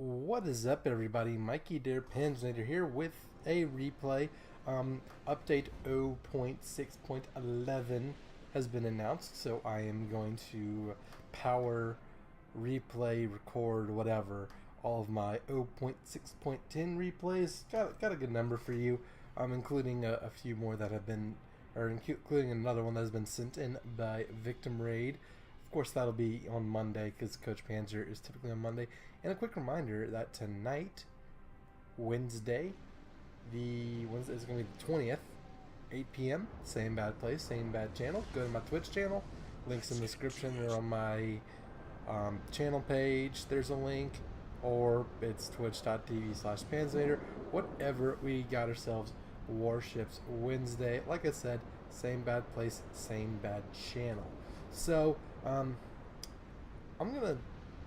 What is up, everybody? Mikey Dare Panzernator here with a replay. Update 0.6.11 has been announced, so I am going to power, replay, record, whatever, all of my 0.6.10 replays. Got a good number for you, including a few more that have been, or including another one that has been sent in by Victim Raid. Of course, that'll be on Monday because Coach Panzer is typically on Monday. And a quick reminder that tonight, Wednesday is going to be the 20th, 8 p.m. Same bad place, same bad channel. Go to my Twitch channel. Links in the description. They're on my channel page. There's a link. Or it's twitch.tv/Panzernator. Whatever, we got ourselves Warships Wednesday. Like I said, same bad place, same bad channel. So, I'm going to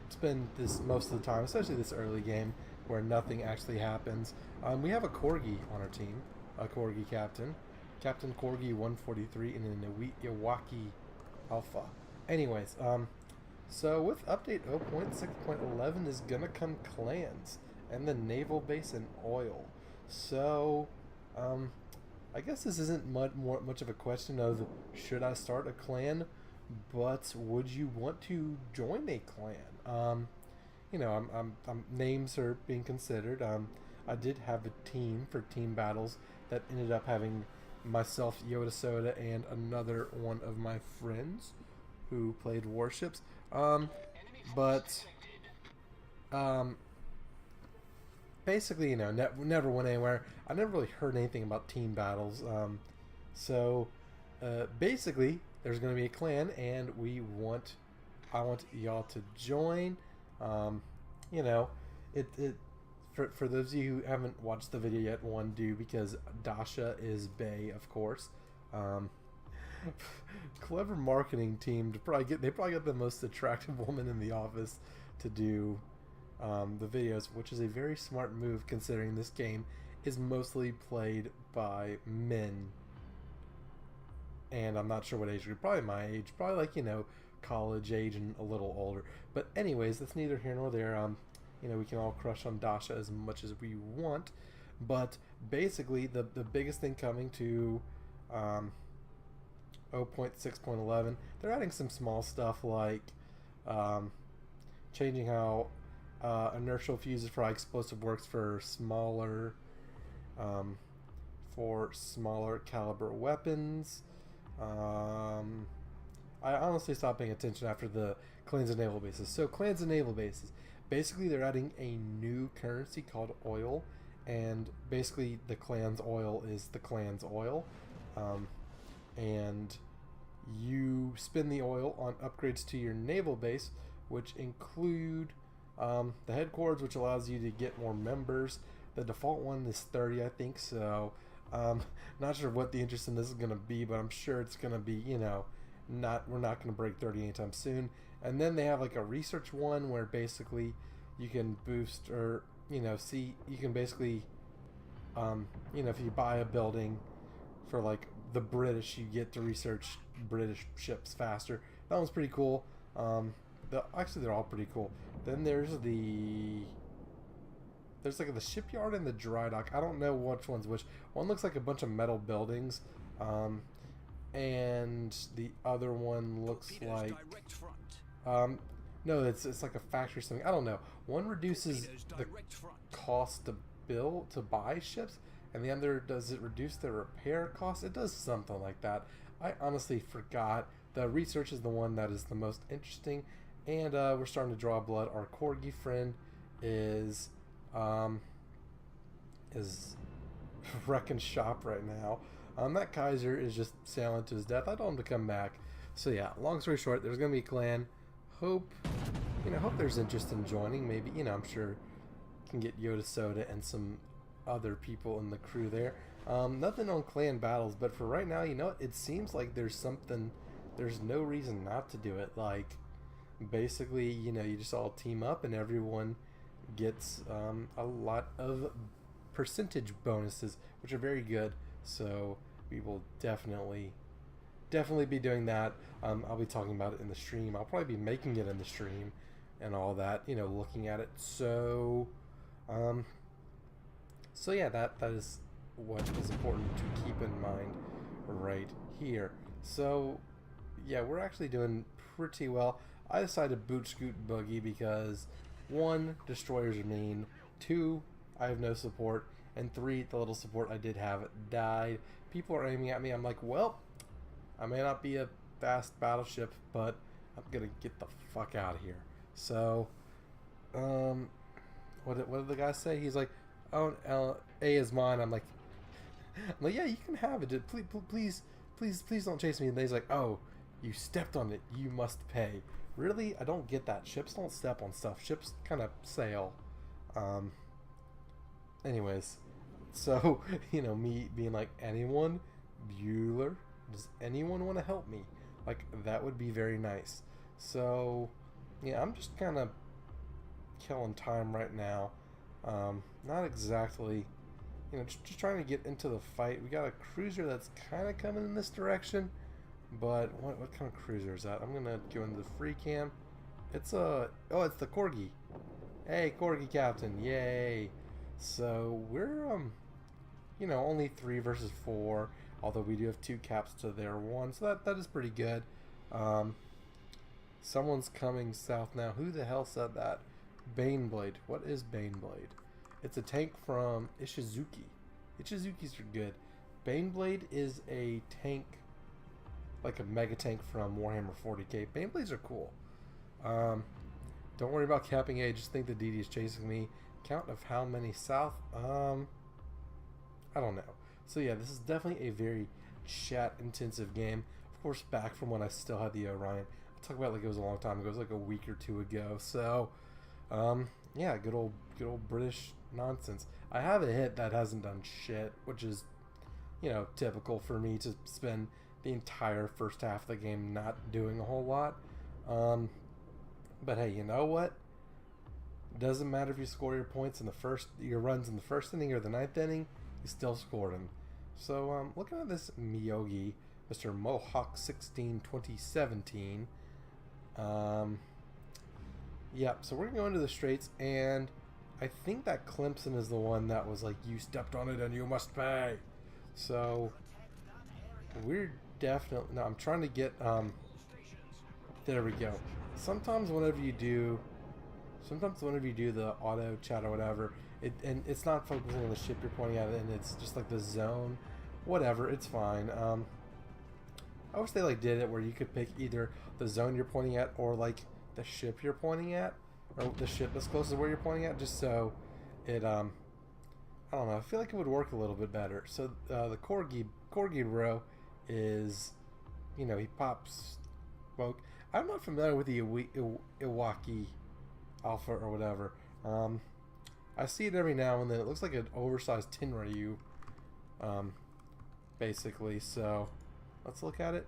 spend this most of the time, especially this early game, where nothing actually happens. We have a Corgi on our team, a Corgi captain. Captain Corgi 143 in an Iwaki Alpha. Anyways, so with update 0.6.11 is going to come clans and the naval base and oil. So, I guess this isn't much of a question of should I start a clan, but would you want to join a clan? You know, names are being considered. I did have a team for team battles that ended up having myself, Yoda Soda, and another one of my friends who played Warships. Basically, you know, never went anywhere. I never really heard anything about team battles. Basically, there's going to be a clan, and I want y'all to join. You know, for those of you who haven't watched the video yet, one, do, because Dasha is bae, of course. Clever marketing team they probably got the most attractive woman in the office to do the videos, which is a very smart move considering this game is mostly played by men. And I'm not sure what age group, probably my age, probably like, you know, college age and a little older. But anyways, that's neither here nor there. You know, we can all crush on Dasha as much as we want, but basically the biggest thing coming to 0.6.11, they're adding some small stuff like changing how inertial fuses for high explosive works for smaller caliber weapons. I honestly stopped paying attention after the clans and naval bases. So clans and naval bases, basically they're adding a new currency called oil, and basically the clan's oil is the clan's oil, and you spend the oil on upgrades to your naval base, which include the headquarters, which allows you to get more members. The default one is 30, I think, so not sure what the interest in this is going to be, but I'm sure it's going to be, you know, we're not going to break 30 anytime soon. And then they have like a research one where basically you can boost, or you know, you can basically you know, if you buy a building for like the British, you get to research British ships faster. That one's pretty cool. Actually they're all pretty cool. Then there's like the shipyard and the dry dock. I don't know which one's which. One looks like a bunch of metal buildings, and the other one looks like no, it's like a factory or something. I don't know. One reduces the cost to buy ships, and the other, does it reduce the repair cost? It does something like that. I honestly forgot. The research is the one that is the most interesting, and we're starting to draw blood. Our Corgi friend is wrecking shop right now. That Kaiser is just sailing to his death. I told him to come back. So yeah, long story short, there's gonna be a clan. Hope there's interest in joining. Maybe, you know, I'm sure can get Yoda Soda and some other people in the crew there. Nothing on clan battles, but for right now, you know, it seems like there's no reason not to do it. Like, basically, you know, you just all team up and everyone gets a lot of percentage bonuses, which are very good. So we will definitely be doing that. I'll be talking about it in the stream. I'll probably be making it in the stream, and all that, you know, looking at it. So, um, so yeah, that is what is important to keep in mind right here. So, yeah, we're actually doing pretty well. I decided boot scoot boogie because one, destroyers are mean. Two, I have no support. And three, the little support I did have died. People are aiming at me. I'm like, well, I may not be a fast battleship, but I'm gonna get the fuck out of here. So, what did the guy say? He's like, oh, A is mine. I'm like, yeah, you can have it. Please don't chase me. And he's like, oh, you stepped on it. You must pay. Really? I don't get that. Ships don't step on stuff. Ships kind of sail. Anyways, so, you know, me being like, anyone? Bueller? Does anyone want to help me? Like, that would be very nice. So, yeah, I'm just kind of killing time right now. Not exactly, you know, just trying to get into the fight. We got a cruiser that's kind of coming in this direction, but what kind of cruiser is that? I'm gonna go into the free cam. It's it's the Corgi. Hey, Corgi Captain, yay! So we're you know, only 3 versus 4, although we do have 2 caps to their 1, so that is pretty good. Someone's coming south now. Who the hell said that? Baneblade. What is Baneblade? It's a tank from Ishizuki. Ishizukis are good. Baneblade is a tank, like a mega tank from Warhammer 40k. Baneblades are cool. Don't worry about capping A. Just think the DD is chasing me. Count of how many south? I don't know. So yeah, this is definitely a very chat-intensive game. Of course, back from when I still had the Orion. I talk about it like it was a long time ago. It was like a week or 2 ago. So, yeah, good old British nonsense. I have a hit that hasn't done shit, which is, you know, typical for me to spend the entire first half of the game not doing a whole lot. But hey, you know what? It doesn't matter if you score your points in your runs in the first inning or the 9th inning, you still scored them. So, looking at this Miyogi, Mr. Mohawk 16 2017. Yep, so we're going to go into the Straits, and I think that Clemson is the one that was like, you stepped on it and you must pay. So, we're definitely... No, I'm trying to get... there we go. Sometimes whenever you do the auto chat or whatever, it's not focusing on the ship you're pointing at, and it's just like the zone. Whatever, it's fine. I wish they like did it where you could pick either the zone you're pointing at or like the ship you're pointing at, or the ship that's closest to where you're pointing at, just so it I don't know, I feel like it would work a little bit better. So the Corgi bro is, you know, he pops smoke. I'm not familiar with the Iwaki Alpha or whatever. I see it every now and then. It looks like an oversized Tenryu, basically. So let's look at it.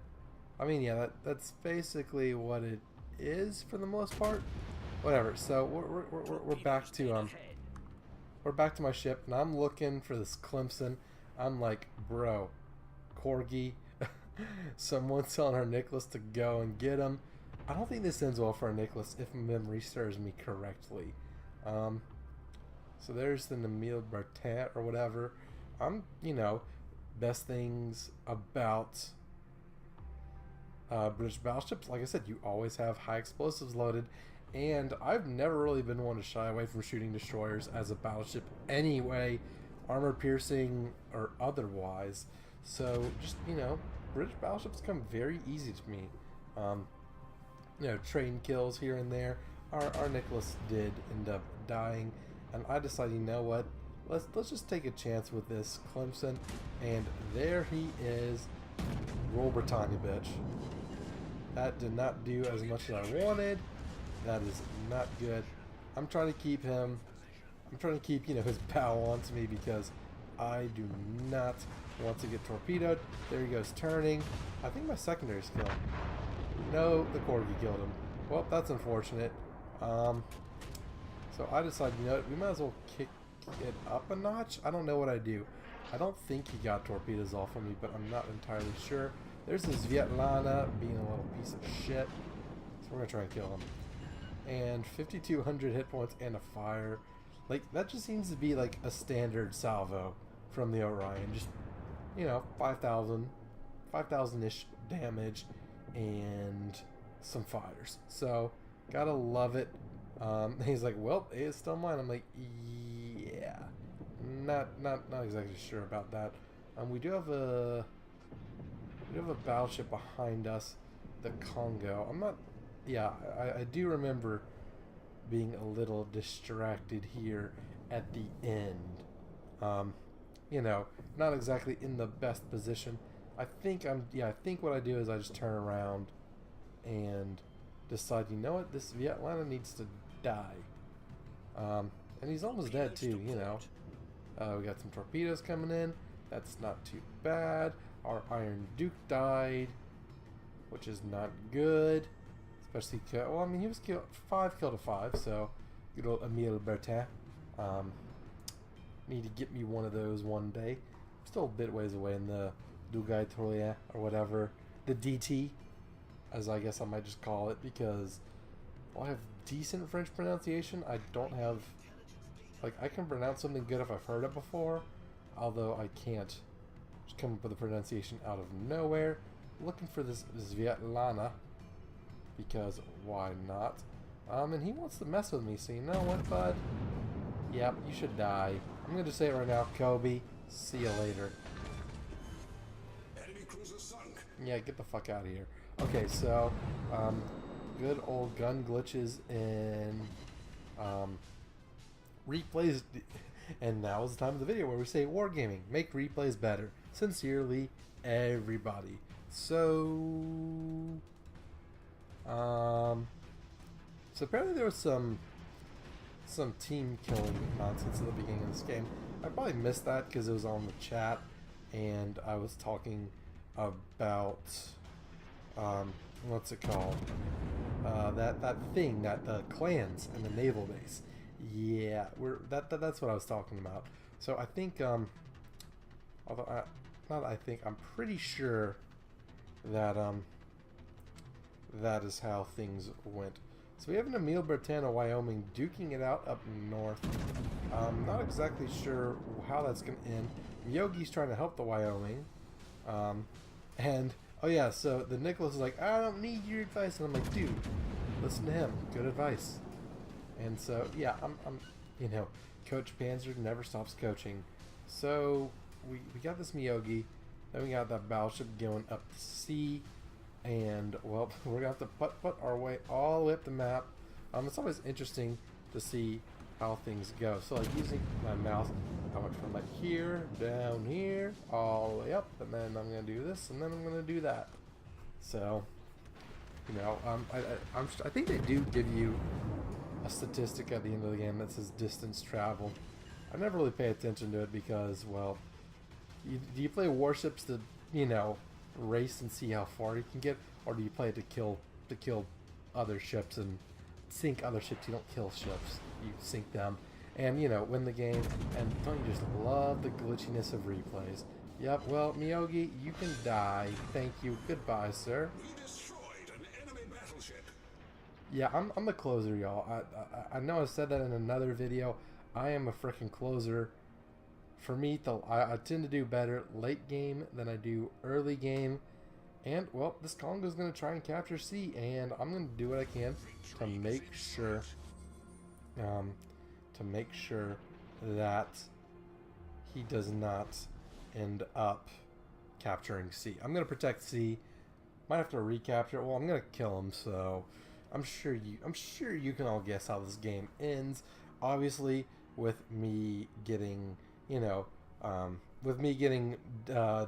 I mean, yeah, that's basically what it is for the most part. Whatever. So we're back to my ship, and I'm looking for this Clemson. I'm like, bro, Corgi, someone's telling our Nicholas to go and get him. I don't think this ends well for our Nicholas, if memory serves me correctly. So there's the Namil Bertin or whatever. You know, best things about British battleships, like I said, you always have high explosives loaded, and I've never really been one to shy away from shooting destroyers as a battleship anyway, armor piercing or otherwise. So just, you know, British battleships come very easy to me. You know, train kills here and there. Our Nicholas did end up dying, and I decided, you know what, let's just take a chance with this Clemson, and there he is. Roll Britannia, bitch. That did not do as much as I wanted. That is not good. I'm trying to keep him. I'm trying to keep, you know, his bow onto me because I do not want to get torpedoed. There he goes, turning. I think my secondary's killed him. No, the Corgi killed him. Well, that's unfortunate. So I decided, you know what, we might as well kick it up a notch. I don't know what I do. I don't think he got torpedoes off of me, but I'm not entirely sure. There's this Vietlana being a little piece of shit. So we're going to try and kill him. and 5,200 hit points and a fire. Like, that just seems to be like a standard salvo from the Orion. Just, you know, 5,000-ish damage and some fires. So, gotta love it. He's like, well, it's still mine. I'm like, yeah, not exactly sure about that. We do have a battleship behind us, the Congo. I'm not. Yeah, I do remember being a little distracted here at the end. You know, not exactly in the best position. I think what I do is I just turn around and decide, you know what, this Vietlana needs to die. And he's almost dead too, you know. We got some torpedoes coming in. That's not too bad. Our Iron Duke died, which is not good. Especially, well, I mean, he was killed 5 to 5, so good old Emile Bertin. Need to get me one of those one day. Still a bit ways away in the Dugai Troyen or whatever, the DT, as I guess I might just call it, because while I have decent French pronunciation, I don't have, like, I can pronounce something good if I've heard it before, although I can't just come up with a pronunciation out of nowhere. Looking for this Vietlana, because why not? And he wants to mess with me, so you know what, bud? Yep, you should die. I'm gonna just say it right now, Kobe. See you later. Enemy cruiser sunk. Yeah, get the fuck out of here. Okay, so good old gun glitches in replays, and now is the time of the video where we say wargaming, make replays better. Sincerely, everybody. So apparently there was some team killing nonsense at the beginning of this game. I probably missed that because it was on the chat and I was talking about what's it called? That thing, the clans and the naval base. Yeah, that's what I was talking about. So I think I'm pretty sure that that is how things went. So we have an Emile Bertin of Wyoming duking it out up north. I'm not exactly sure how that's going to end. Yogi's trying to help the Wyoming. And, oh yeah, so the Nicholas is like, I don't need your advice. And I'm like, dude, listen to him. Good advice. And so, yeah, I'm you know, Coach Panzer never stops coaching. So we got this Miyogi. Then we got that battleship going up to sea. And, well, we're going to have to put our way all the way up the map. It's always interesting to see how things go. So, like, using my mouse, I went from, like, here, down here, all the way up. And then I'm going to do this, and then I'm going to do that. So, you know, I think they do give you a statistic at the end of the game that says distance traveled. I never really pay attention to it because, well, do you play Warships to, you know, race and see how far you can get, or do you play it to kill other ships and sink other ships? You don't kill ships, you sink them and, you know, win the game. And don't you just love the glitchiness of replays? Yep, well, Miyogi, you can die. Thank you. Goodbye, sir. We destroyed an enemy battleship. Yeah, I'm the closer, y'all. I know I said that in another video. I am a freaking closer. For me, I tend to do better late game than I do early game. And, well, this Congo's going to try and capture C, and I'm going to do what I can to make sure that he does not end up capturing C. I'm going to protect C. Might have to recapture it. Well, I'm going to kill him, so I'm sure you can all guess how this game ends. Obviously, with me getting, you know,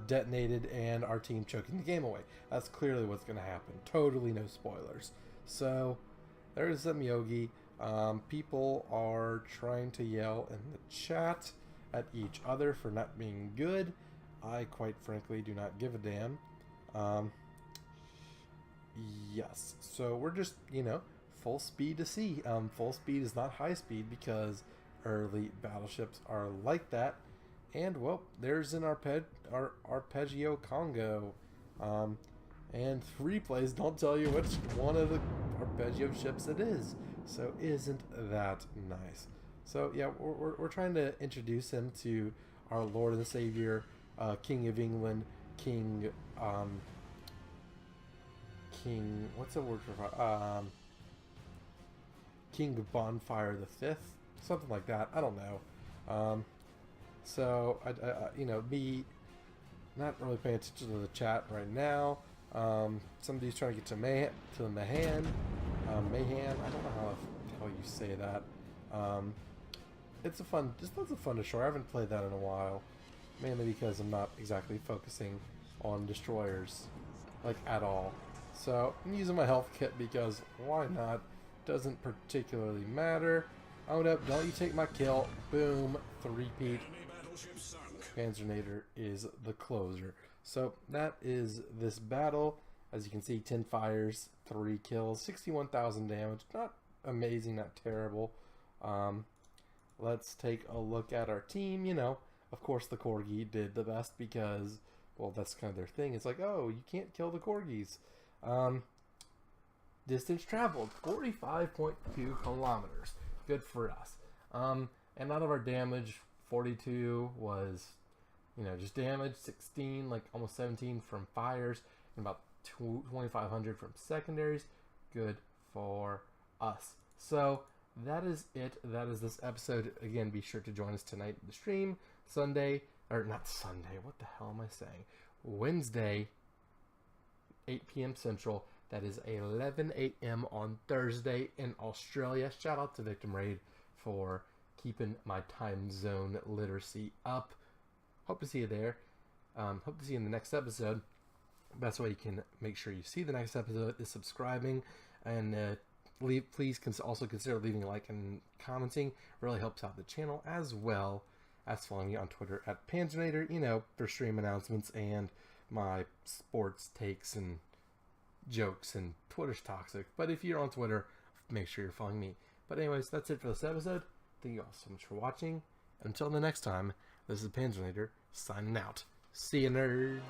detonated and our team choking the game away. That's clearly what's going to happen. Totally no spoilers. So, there's the Miyogi. People are trying to yell in the chat at each other for not being good. I, quite frankly, do not give a damn. Yes. So, we're just, you know, full speed to sea. Full speed is not high speed because early battleships are like that. And, well, there's an Arpeggio Congo. And replays don't tell you which one of the Arpeggio ships it is. So isn't that nice? So yeah, we're trying to introduce him to our Lord and Savior, King of England, King King. What's the word for King Bonfire the Fifth, something like that. I don't know. So me not really paying attention to the chat right now. Somebody's trying to get to Mahan. Mahan. I don't know how you say that. It's lots of fun to shore. I haven't played that in a while, mainly because I'm not exactly focusing on destroyers, like at all. So I'm using my health kit because why not? Doesn't particularly matter. Oh no! Don't you take my kill? Boom! Three-peat. Enemy battleship sunk. Panzernator is the closer. So that is this battle. As you can see, 10 fires, 3 kills, 61,000 damage. Not amazing, not terrible. Let's take a look at our team. You know, of course the Corgi did the best because, well, that's kind of their thing. It's like, oh, you can't kill the Corgis. Distance traveled, 45.2 kilometers. Good for us. And out of our damage, 42 was, just damage, 16, like almost 17 from fires, and about 2,500 from secondaries. Good for us. So that is it. That is this episode. Again, be sure to join us tonight in the stream. Sunday, or not Sunday, what the hell am I saying? Wednesday, 8 p.m. Central. That is 11 a.m. on Thursday in Australia. Shout out to Victim Raid for keeping my time zone literacy up. Hope to see you there. Hope to see you in the next episode. Best way you can make sure you see the next episode is subscribing, and please also consider leaving a like and commenting. Really helps out the channel, as well as following me on Twitter at Panzernator, for stream announcements and my sports takes and jokes, and Twitter's toxic. But if you're on Twitter, make sure you're following me. But anyways, that's it for this episode. Thank you all so much for watching. Until the next time, this is Panzernator signing out. See you, nerds.